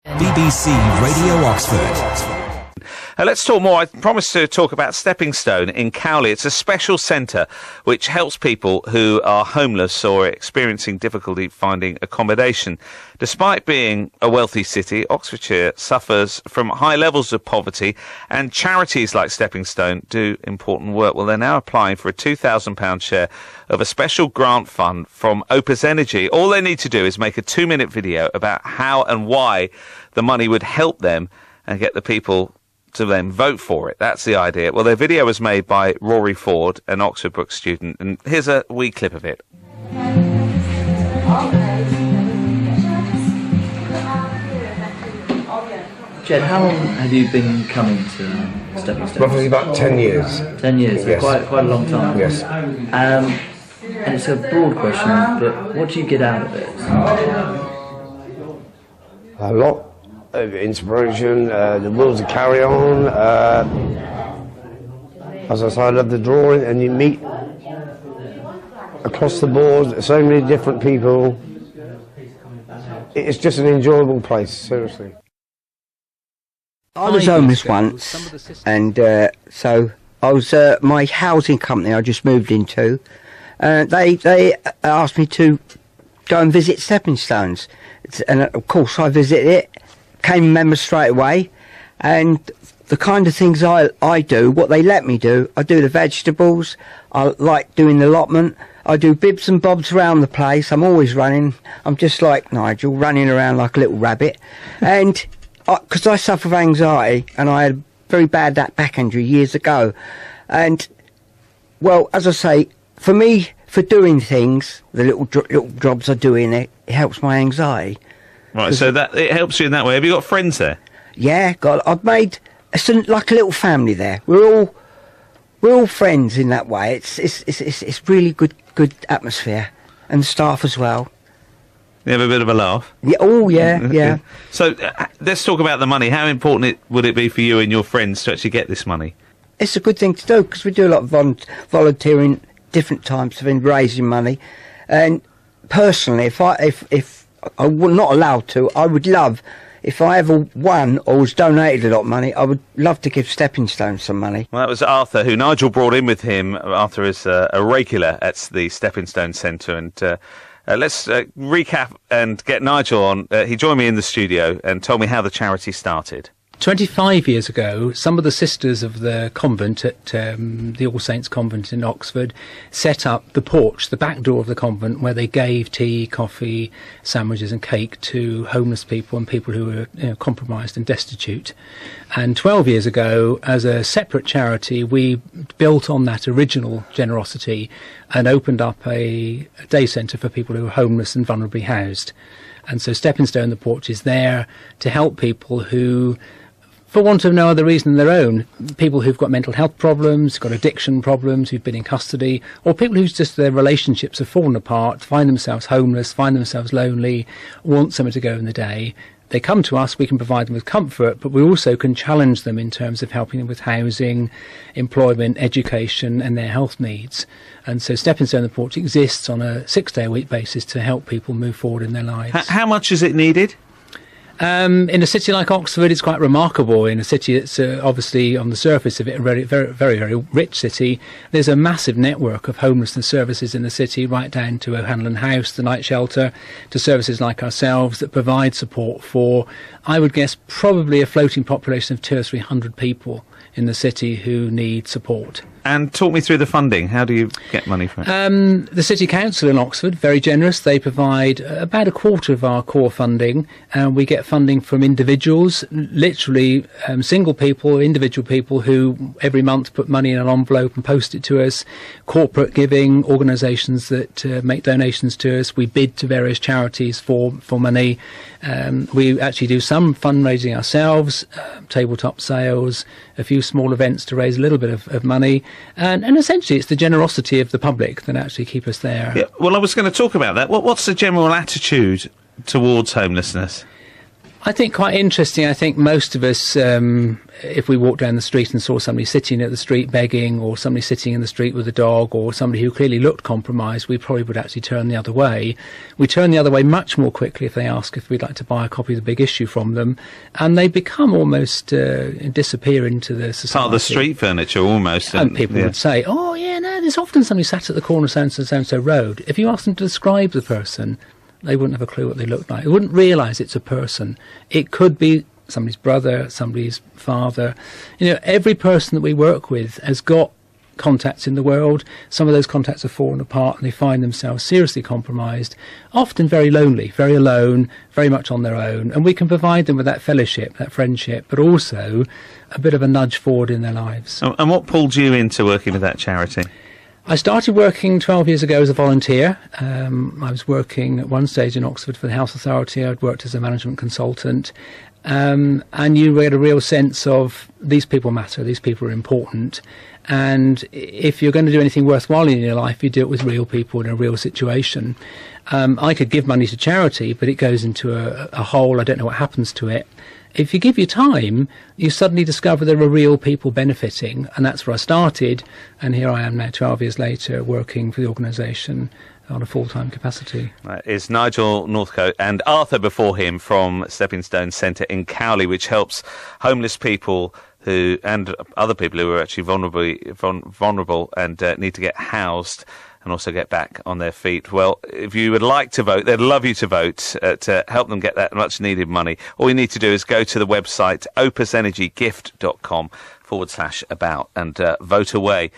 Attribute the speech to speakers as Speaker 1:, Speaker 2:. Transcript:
Speaker 1: BBC Radio Oxford.
Speaker 2: Let's talk more. I promised to talk about Steppin Stone in Cowley. It's a special centre which helps people who are homeless or experiencing difficulty finding accommodation. Despite being a wealthy city, Oxfordshire suffers from high levels of poverty, and charities like Steppin Stone do important work. Well, they're now applying for a £2,000 share of a special grant fund from Opus Energy. All they need to do is make a 2-minute video about how and why the money would help them and get the people to then vote for it. That's the idea. Well, their video was made by Rory Ford, an Oxford Brook student, and here's a wee clip of it.
Speaker 3: Jed, how long have you been coming to Steppin Stone?
Speaker 4: Roughly about 10 years.
Speaker 3: 10 years,
Speaker 4: yes.
Speaker 3: quite a long time.
Speaker 4: Yes.
Speaker 3: And it's a broad question, but what do you get out of it?
Speaker 4: A lot of inspiration, the will to carry on. As I say, I love the drawing, and you meet across the board so many different people. It's just an enjoyable place, seriously.
Speaker 5: I was homeless once, and so I was my housing company I just moved into. They asked me to go and visit Steppin Stones, and of course I visited it. Became a member straight away, and the kind of things I do, what they let me do, I do the vegetables, I like doing the allotment, I do bibs and bobs around the place. I'm always running. I'm just like Nigel, running around like a little rabbit. And because I suffer with anxiety, and I had a very bad back injury years ago, and well, as I say, for me, for doing things, the little jobs I do in it, it helps my anxiety.
Speaker 2: Right, so that it helps you in that way. Have you got friends there?
Speaker 5: Yeah, I've made like a little family there. We're all friends in that way. It's really good atmosphere, and the staff as well.
Speaker 2: You have a bit of a laugh.
Speaker 5: Yeah. Oh yeah, yeah.
Speaker 2: So let's talk about the money. How important would it be for you and your friends to actually get this money?
Speaker 5: It's a good thing to do because we do a lot of volunteering, different types of raising money, and personally, if I were not allowed to, I would love, if I ever won or was donated a lot of money, I would love to give Steppin Stone some money.
Speaker 2: Well, that was Arthur, who Nigel brought in with him. Arthur is a regular at the Steppin Stone Centre, and let's recap and get Nigel on. He joined me in the studio and told me how the charity started.
Speaker 6: 25 years ago, some of the sisters of the convent at the All Saints Convent in Oxford set up the porch, the back door of the convent, where they gave tea, coffee, sandwiches and cake to homeless people and people who were compromised and destitute. And 12 years ago, as a separate charity, we built on that original generosity and opened up a day centre for people who are homeless and vulnerably housed. And so Steppin Stone, the Porch, is there to help people who, for want of no other reason than their own, people who've got mental health problems, got addiction problems, who've been in custody, or people whose just their relationships have fallen apart, find themselves homeless, find themselves lonely, want somewhere to go in the day. They come to us, we can provide them with comfort, but we also can challenge them in terms of helping them with housing, employment, education and their health needs. And so Steppin Stone, the Porch, exists on a 6-day-a-week basis to help people move forward in their lives.
Speaker 2: How much is it needed?
Speaker 6: In a city like Oxford, it's quite remarkable. In a city that's obviously on the surface of it a very, very, very, very rich city, there's a massive network of homelessness services in the city, right down to O'Hanlon House, the night shelter, to services like ourselves that provide support for, I would guess, probably a floating population of 200 or 300 people in the city who need support.
Speaker 2: And talk me through the funding. How do you get money from it?
Speaker 6: The City Council in Oxford, very generous. They provide about a quarter of our core funding. We get funding from individuals, literally single people, individual people who every month put money in an envelope and post it to us. Corporate giving, organisations that make donations to us. We bid to various charities for money. We actually do some fundraising ourselves, tabletop sales, a few small events to raise a little bit of money. And essentially it's the generosity of the public that actually keep us there.
Speaker 2: Yeah, well, I was going to talk about that. What's the general attitude towards homelessness?
Speaker 6: I think quite interesting. I think most of us, if we walked down the street and saw somebody sitting at the street begging, or somebody sitting in the street with a dog, or somebody who clearly looked compromised, we probably would actually turn the other way. We turn the other way much more quickly if they ask if we'd like to buy a copy of The Big Issue from them, and they become almost disappear into the society.
Speaker 2: Part of the street furniture, almost.
Speaker 6: And people would say, "Oh, yeah, no, there's often somebody sat at the corner of so-and-so road." If you ask them to describe the person, they wouldn't have a clue what they look like. They wouldn't realise it's a person. It could be somebody's brother, somebody's father. You know, every person that we work with has got contacts in the world. Some of those contacts have fallen apart and they find themselves seriously compromised, often very lonely, very alone, very much on their own. And we can provide them with that fellowship, that friendship, but also a bit of a nudge forward in their lives.
Speaker 2: And what pulled you into working with that charity?
Speaker 6: I started working 12 years ago as a volunteer. I was working at one stage in Oxford for the Health Authority. I'd worked as a management consultant. And you get a real sense of these people matter, these people are important. And if you're going to do anything worthwhile in your life, you do it with real people in a real situation. I could give money to charity, but it goes into a hole. I don't know what happens to it. If you give your time, you suddenly discover there are real people benefiting, and that's where I started, and here I am now 12 years later working for the organisation on a full-time capacity.
Speaker 2: It's Nigel Northcote and Arthur before him from Steppin Stone Centre in Cowley, which helps homeless people who and other people who are actually vulnerable and need to get housed and also get back on their feet. Well, if you would like to vote, they'd love you to vote to help them get that much needed money. All you need to do is go to the website opusenergygift.com/about and vote away.